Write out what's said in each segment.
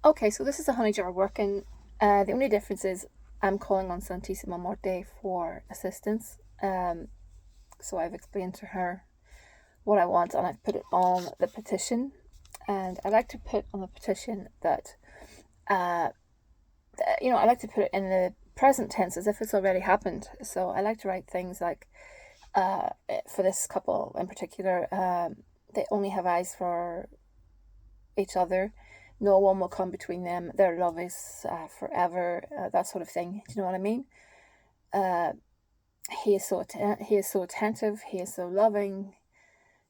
Okay, so this is a honey jar working. The only difference is I'm calling on Santissima Morte for assistance. So I've explained to her what I want and I've put it on the petition. And I like to put on the petition that, uh, I like to put it in the present tense as if it's already happened. So I like to write things like, for this couple in particular, they only have eyes for each other. No one will come between them. Their love is forever. That sort of thing. Do you know what I mean? Uh, he is so attentive. He is so loving.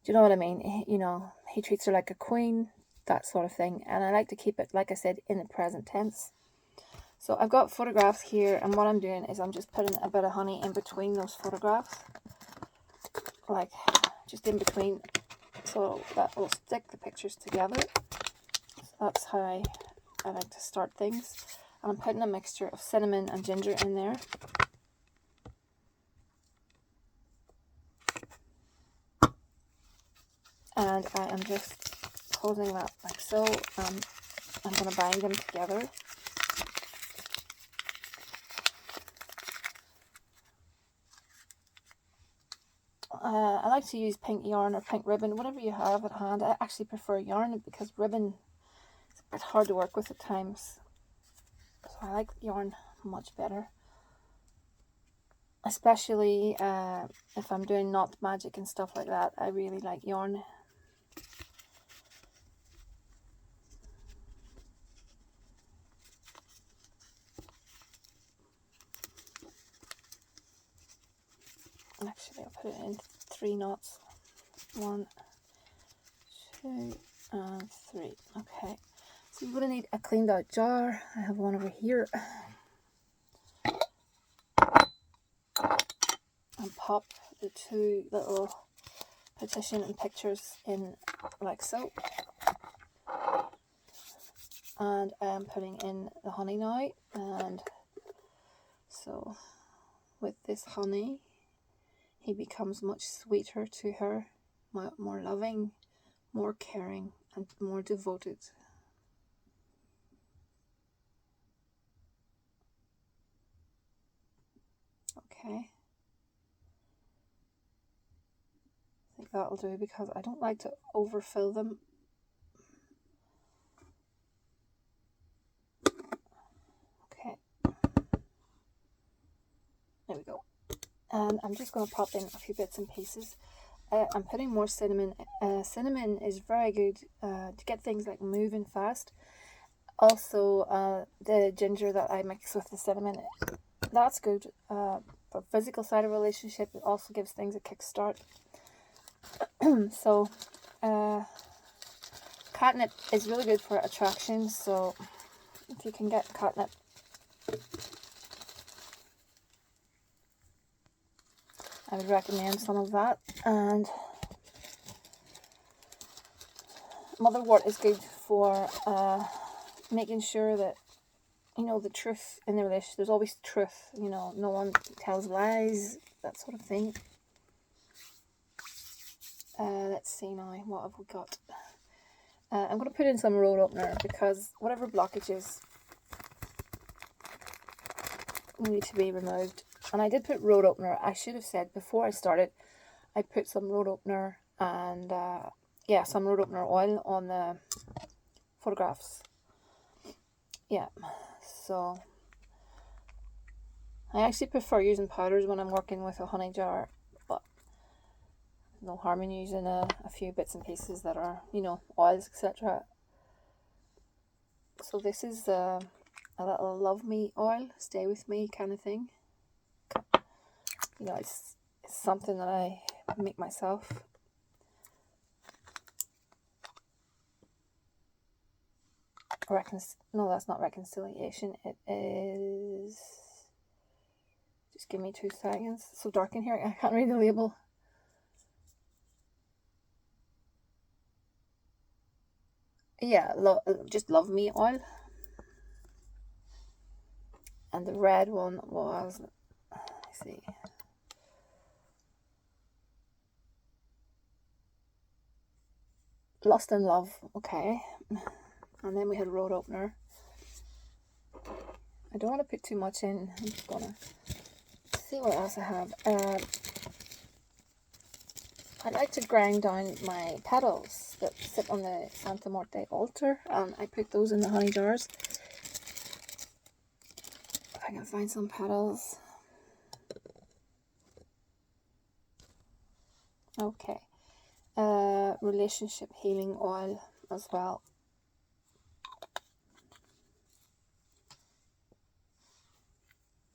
Do you know what I mean? He treats her like a queen. That sort of thing. And I like to keep it, like I said, in the present tense. So I've got photographs here, and what I'm doing is I'm just putting a bit of honey in between those photographs, like just in between, so that will stick the pictures together. That's how I like to start things. And I'm putting a mixture of cinnamon and ginger in there. And I am just holding that like so. I'm going to bind them together. I like to use pink yarn or pink ribbon, whatever you have at hand. I actually prefer yarn because ribbon is a bit hard to work with at times. So I like yarn much better. Especially if I'm doing knot magic and stuff like that, I really like yarn. Actually, I'll put it in 3 knots. 1, 2, and 3. Okay, so you're going to need a cleaned out jar. I have one over here. And pop the 2 little petition and pictures in like so. And I'm putting in the honey now. And so with this honey, he becomes much sweeter to her, more loving, more caring, and more devoted. Okay. I think that'll do because I don't like to overfill them. Okay. There we go. And I'm just going to pop in a few bits and pieces. I'm putting more cinnamon. Cinnamon is very good to get things like moving fast. Also, the ginger that I mix with the cinnamon, that's good for physical side of relationship. It also gives things a kickstart. So, catnip is really good for attraction. So, if you can get catnip, I would recommend some of that. And motherwort is good for making sure that, the truth in the relationship. There's always truth, no one tells lies, that sort of thing. Let's see now, what have we got? I'm going to put in some road opener because whatever blockages need to be removed. And I did put road opener. I should have said before I started, I put some road opener and some road opener oil on the photographs. Yeah, so I actually prefer using powders when I'm working with a honey jar, but no harm in using a few bits and pieces that are, oils, etc. So this is a little love me oil, stay with me kind of thing. It's something that I make myself. No, that's not reconciliation. It is. Just give me 2 seconds. It's so dark in here, I can't read the label. Yeah, just love me oil. And the red one was, let's see. Lust and Love, okay. And then we had road opener. I don't want to put too much in. I'm just going to see what else I have. I like to grind down my petals that sit on the Santa Muerte altar, and I put those in the honey jars. If I can find some petals. Okay. Relationship healing oil as well.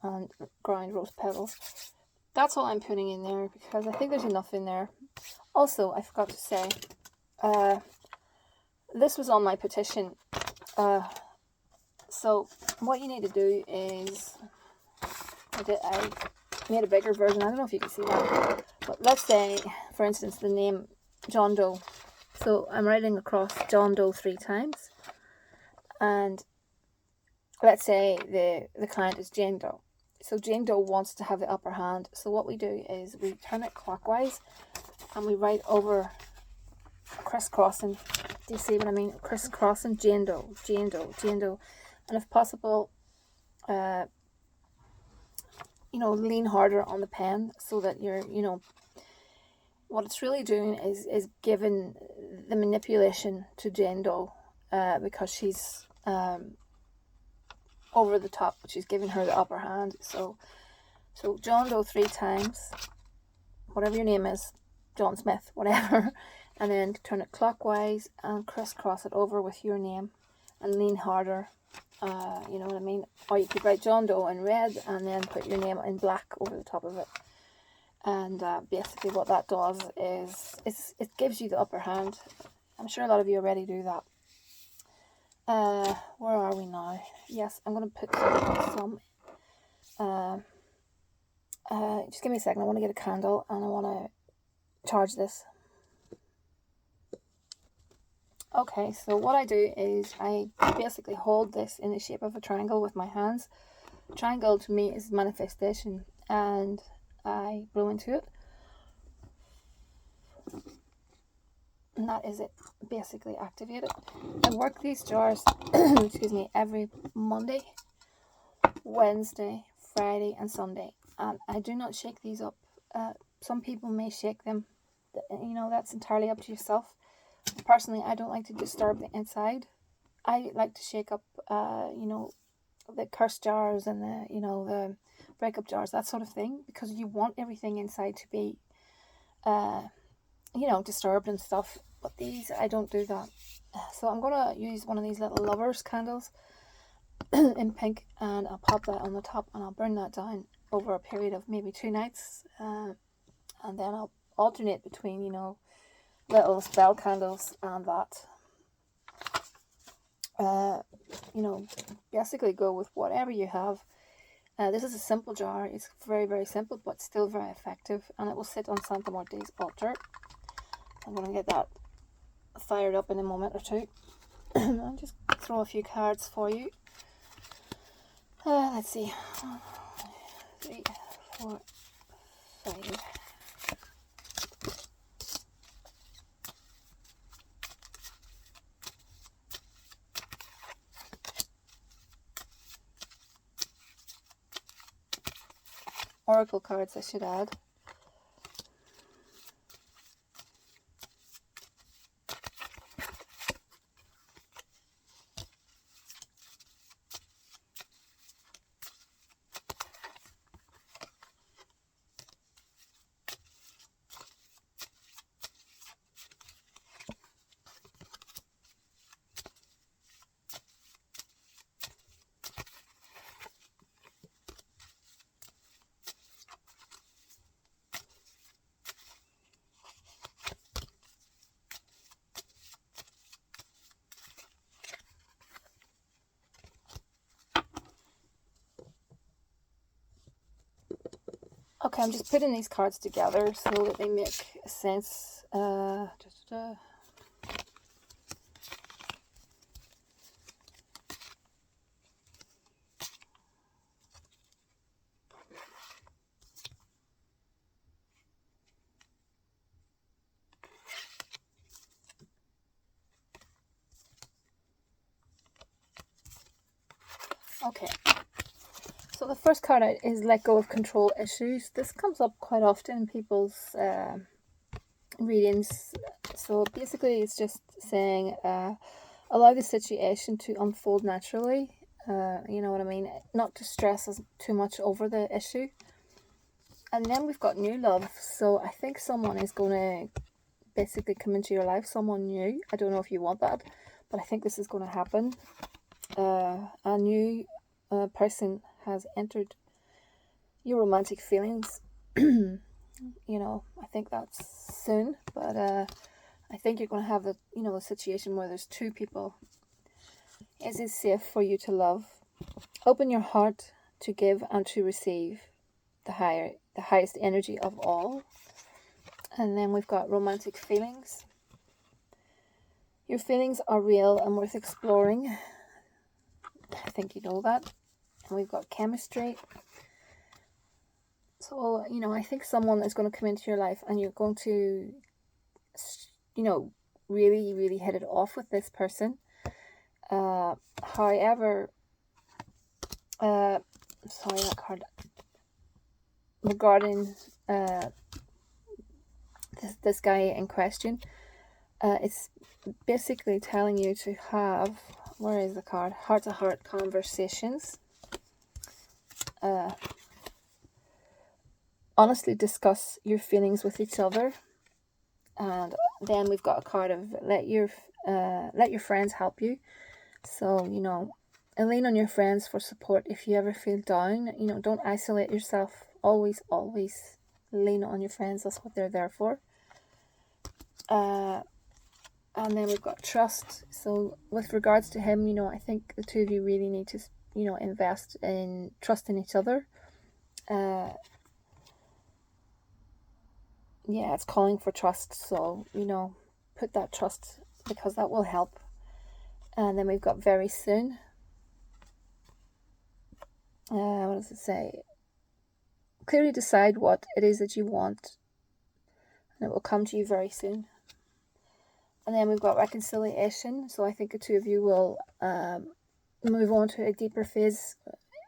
And ground rose petals. That's all I'm putting in there because I think there's enough in there. Also, I forgot to say, this was on my petition. So what you need to do is, I made a bigger version. I don't know if you can see that. But let's say, for instance, the name John Doe. So I'm writing across John Doe 3 times. And let's say the client is Jane Doe. So Jane Doe wants to have the upper hand. So what we do is we turn it clockwise and we write over, crisscrossing. Do you see what I mean? Crisscrossing Jane Doe, Jane Doe, Jane Doe. And if possible, lean harder on the pen so that you're, what it's really doing is giving the manipulation to Jane Doe, because she's over the top, but she's giving her the upper hand. So John Doe 3 times, whatever your name is, John Smith, whatever, and then turn it clockwise and crisscross it over with your name and lean harder. You know what I mean? Or you could write John Doe in red and then put your name in black over the top of it. And basically what that does is it gives you the upper hand. I'm sure a lot of you already do that. Where are we now? Yes, I'm going to put some. Just give me a second. I want to get a candle and I want to charge this. Okay, so what I do is I basically hold this in the shape of a triangle with my hands. Triangle to me is manifestation, and I blow into it. And that is it, basically activated. I work these jars, excuse me, every Monday, Wednesday, Friday and Sunday. And I do not shake these up. Some people may shake them. That's entirely up to yourself. Personally, I don't like to disturb the inside. I like to shake up, the curse jars and the breakup jars, that sort of thing, because you want everything inside to be, disturbed and stuff. But these, I don't do that. So I'm going to use one of these little lovers candles in pink, and I'll pop that on the top and I'll burn that down over a period of maybe 2 nights. And then I'll alternate between, little spell candles and that. Basically go with whatever you have. This is a simple jar. It's very, very simple, but still very effective. And it will sit on Santa Muerte's altar. I'm going to get that fired up in a moment or two. I'll just throw a few cards for you. Let's see. 1, 2, 3, 4, 5. Oracle cards, I should add. Okay, I'm just putting these cards together so that they make sense. Okay, So the first card out is let go of control issues. This comes up quite often in people's readings. So basically it's just saying allow the situation to unfold naturally. You know what I mean? Not to stress too much over the issue. And then we've got new love. So I think someone is going to basically come into your life, someone new. I don't know if you want that, but I think this is going to happen. A new person has entered your romantic feelings. You know, I think that's soon, but I think you're going to have a situation where there's two people. Is it safe for you to love? Open your heart to give and to receive the highest energy of all. And then we've got romantic feelings. Your feelings are real and worth exploring. I think you know that. And we've got chemistry. So, I think someone is going to come into your life and you're going to, really, really hit it off with this person. However, sorry, that card. Regarding this guy in question, it's basically telling you to have, where is the card? Heart-to-heart conversations. Honestly discuss your feelings with each other. And then we've got a card of let your friends help you. So, lean on your friends for support if you ever feel down. Don't isolate yourself. Always lean on your friends. That's what they're there for. And then we've got trust. So with regards to him, I think the two of you really need to, invest in trusting each other. Yeah, it's calling for trust. So, put that trust, because that will help. And then we've got very soon. What does it say? Clearly decide what it is that you want, and it will come to you very soon. And then we've got reconciliation. So I think the two of you will move on to a deeper phase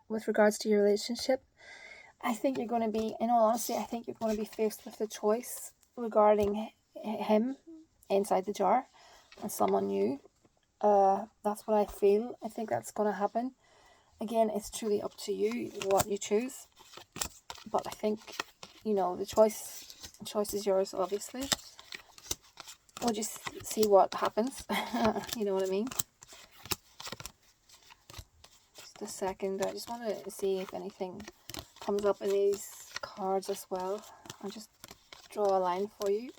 with regards to your relationship. I think you're going to be, in all honesty, I think you're going to be faced with a choice regarding him inside the jar and someone new. That's what I feel. I think that's going to happen. Again, it's truly up to you what you choose. But I think, the choice is yours, obviously. We'll just see what happens. You know what I mean? Just a second. I just want to see if anything comes up in these cards as well. I'll just draw a line for you.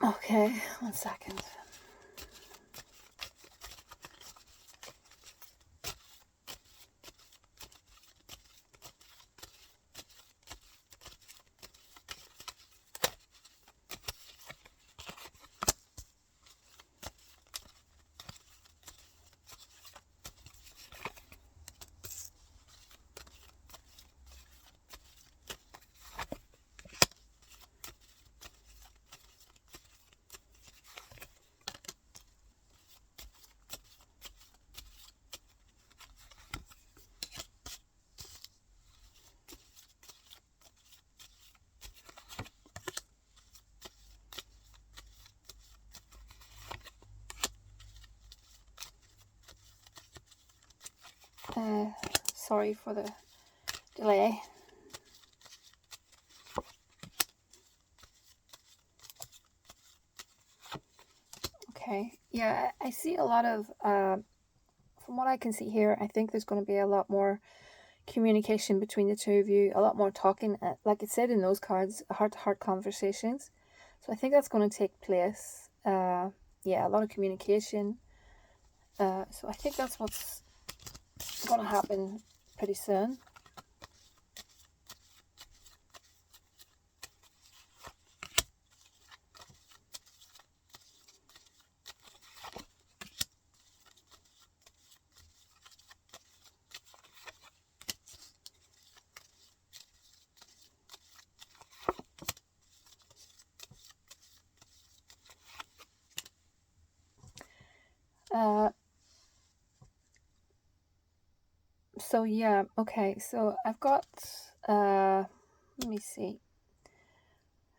Okay, 1 second. Sorry for the delay. Okay, yeah, I see a lot of, from what I can see here, I think there's going to be a lot more communication between the two of you, a lot more talking, like it said in those cards, heart-to-heart conversations. So I think that's going to take place. Yeah, a lot of communication. So I think that's what's going to happen pretty soon. Uh, so yeah, okay. So I've got let me see,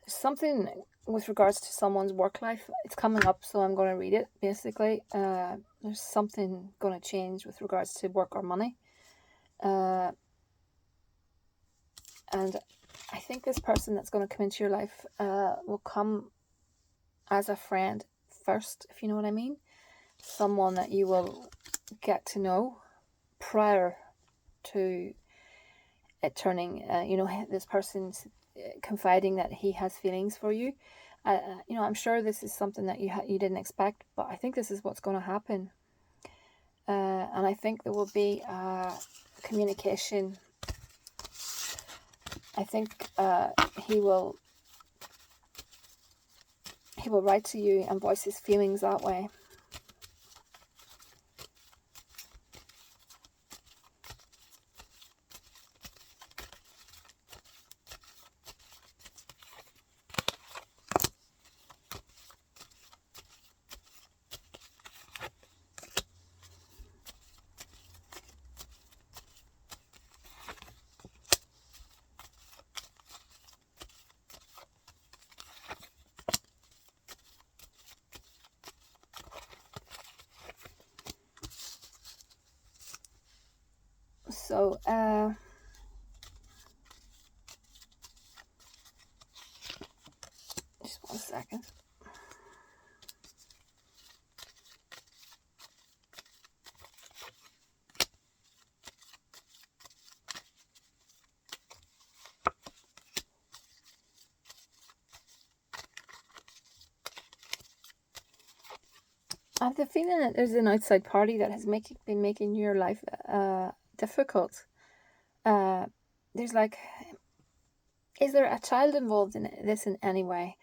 something with regards to someone's work life. It's coming up, so I'm going to read it. Basically, there's something going to change with regards to work or money, uh, and I think this person that's going to come into your life will come as a friend first, if you know what I mean. Someone that you will get to know prior to it turning, this person's confiding that he has feelings for you. I'm sure this is something that you didn't expect, but I think this is what's going to happen. And I think there will be communication. I think he will write to you and voice his feelings that way. So, just 1 second. I have the feeling that there's an outside party that has been making your life difficult. There's like, is there a child involved in this in any way?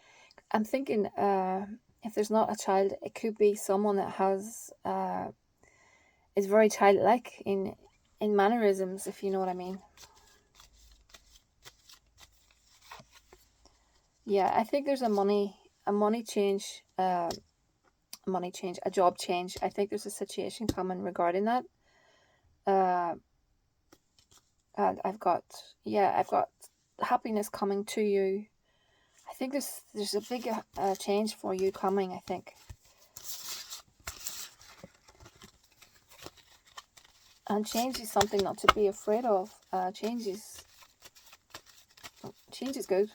I'm thinking if there's not a child, it could be someone that has is very childlike in mannerisms, if you know what I mean. Yeah, I think there's a money change, a job change. I think there's a situation coming regarding that. And I've got happiness coming to you. I think there's a big change for you coming, I think. And change is something not to be afraid of. Change is good.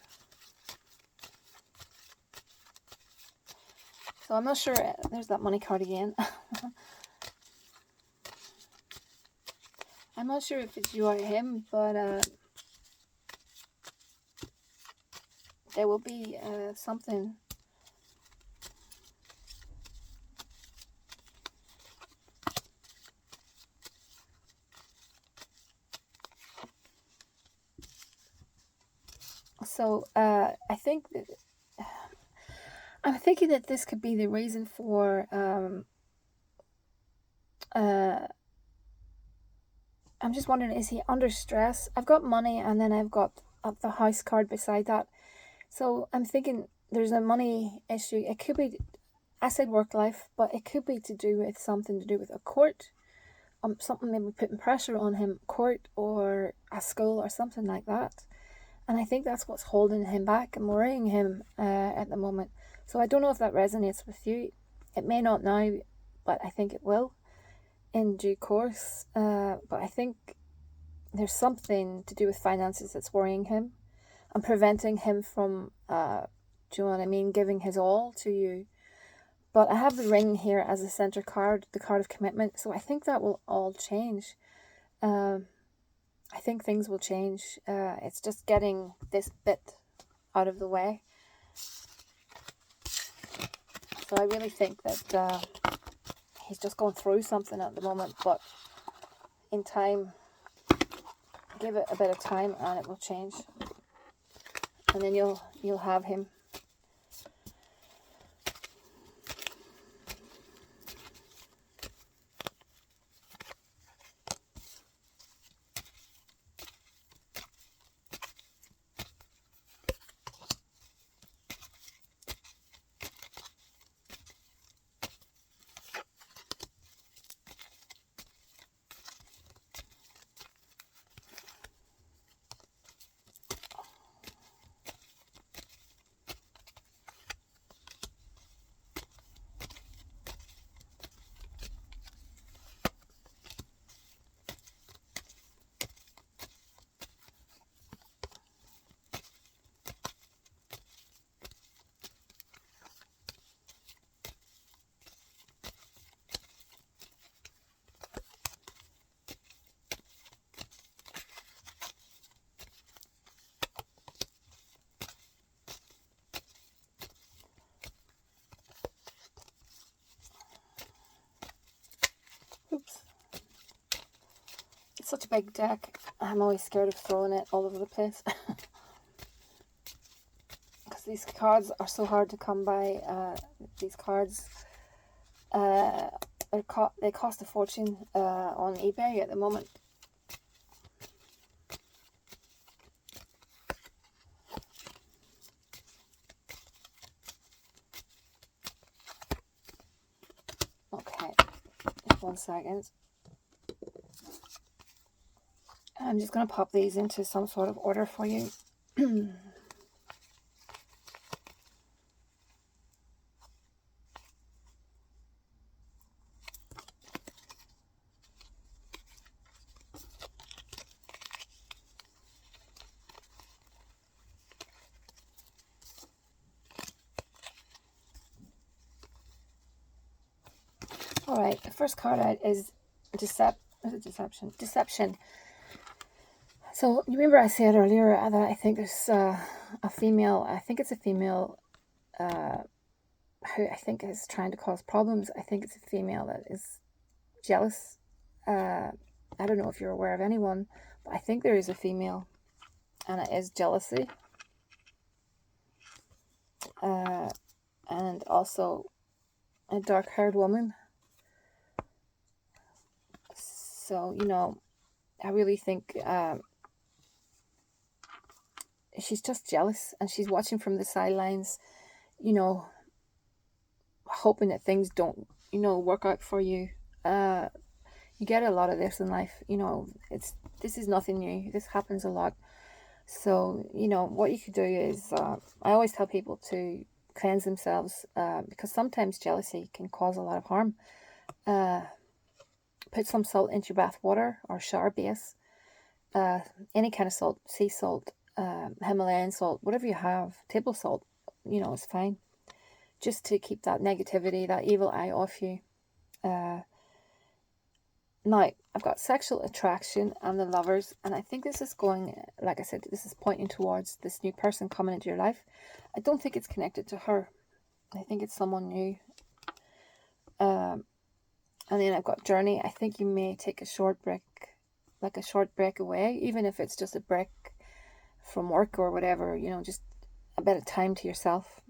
So I'm not sure. There's that money card again. I'm not sure if it's you or him, but there will be something. So I think that I'm thinking that this could be the reason for I'm just wondering, is he under stress? I've got money, and then I've got the house card beside that. So I'm thinking there's a money issue. It could be, I said work life, but it could be something to do with a court. Something maybe putting pressure on him, court or a school or something like that. And I think that's what's holding him back and worrying him at the moment. So I don't know if that resonates with you. It may not now, but I think it will in due course. But I think there's something to do with finances that's worrying him and preventing him from, do you know what I mean, giving his all to you. But I have the ring here as a center card, the card of commitment. So I think that will all change. I think things will change. It's just getting this bit out of the way. So I really think that he's just going through something at the moment, but in time, give it a bit of time and it will change. And then you'll have him. such a big deck. I'm always scared of throwing it all over the place. Because these cards are so hard to come by. These cards, they cost a fortune on eBay at the moment. Okay, just 1 second. I'm just going to pop these into some sort of order for you. Alright, the first card out is Deception. So, you remember I said earlier that I think there's a female, I think it's a female who I think is trying to cause problems. I think it's a female that is jealous. I don't know if you're aware of anyone, but I think there is a female, and it is jealousy. And also a dark-haired woman. So, you know, I really think she's just jealous, and she's watching from the sidelines, you know, hoping that things don't, you know, work out for you. You get a lot of this in life, you know, this is nothing new. This happens a lot. So, you know, what you could do is, I always tell people to cleanse themselves, because sometimes jealousy can cause a lot of harm. Put some salt into your bath water or shower base. Any kind of salt, sea salt, Himalayan salt, whatever you have, table salt, you know, it's fine. Just to keep that negativity, that evil eye off you. Now, I've got sexual attraction and the Lovers, and I think this is going, like I said, this is pointing towards this new person coming into your life. I don't think it's connected to her. I think it's someone new. And then I've got Journey. I think you may take a short break, like a short break away, even if it's just a break from work or whatever, you know, just a bit of time to yourself.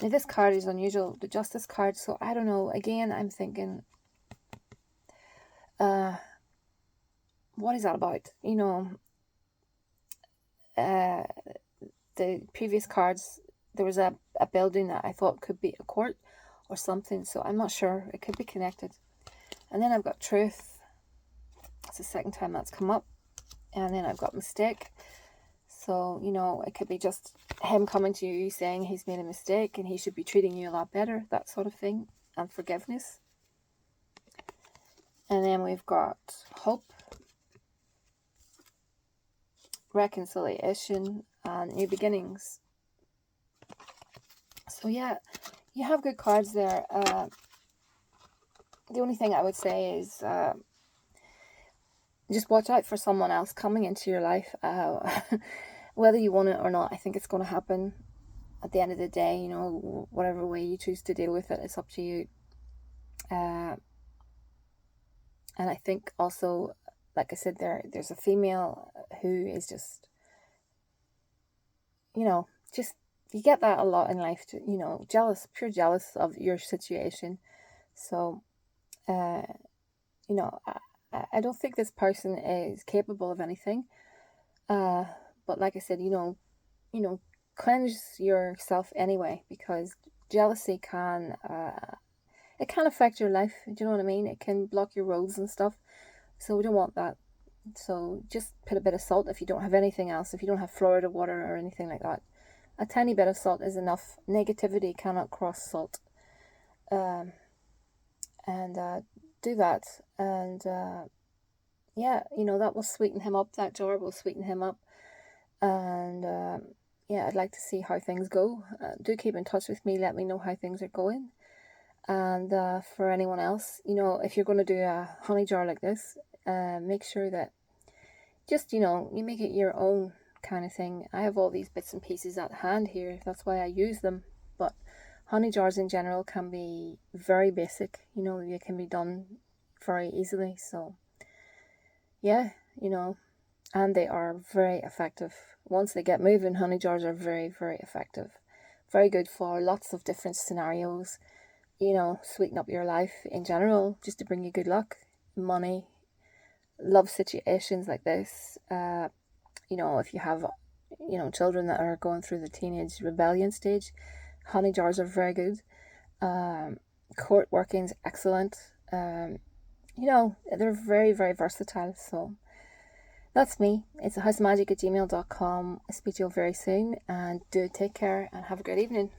Now, this card is unusual, the Justice card, so I don't know. Again, I'm thinking, what is that about? You know, the previous cards, there was a building that I thought could be a court or something, so I'm not sure. It could be connected. And then I've got Truth. It's the second time that's come up. And then I've got Mistake. So, you know, it could be just him coming to you saying he's made a mistake and he should be treating you a lot better, that sort of thing. And forgiveness. And then we've got Hope, Reconciliation, and New Beginnings. So yeah, you have good cards there. The only thing I would say is just watch out for someone else coming into your life. Whether you want it or not, I think it's going to happen at the end of the day. You know, whatever way you choose to deal with it, it's up to you. And I think also, like I said, there's a female who is just, you know, just, you get that a lot in life, you know, jealous, pure jealous of your situation. So, you know, I don't think this person is capable of anything. But like I said, you know, cleanse yourself anyway, because jealousy can, it can affect your life. Do you know what I mean? It can block your roads and stuff. So we don't want that. So just put a bit of salt if you don't have anything else. If you don't have Florida water or anything like that, a tiny bit of salt is enough. Negativity cannot cross salt. And do that. And yeah, you know, that will sweeten him up. That jar will sweeten him up. And yeah, I'd like to see how things go. Do keep in touch with me. Let me know how things are going. And for anyone else, you know, if you're going to do a honey jar like this, make sure that just, you know, you make it your own kind of thing. I have all these bits and pieces at hand here. That's why I use them. But honey jars in general can be very basic. You know, they can be done very easily. So yeah, you know, and they are very effective. Once they get moving, honey jars are very, very effective. Very good for lots of different scenarios, sweeten up your life in general, just to bring you good luck, money, love situations like this. If you have, children that are going through the teenage rebellion stage, honey jars are very good. Court working's excellent. They're very, very versatile. So that's me. It's housemagic@gmail.com. I'll speak to you very soon, and do take care and have a great evening.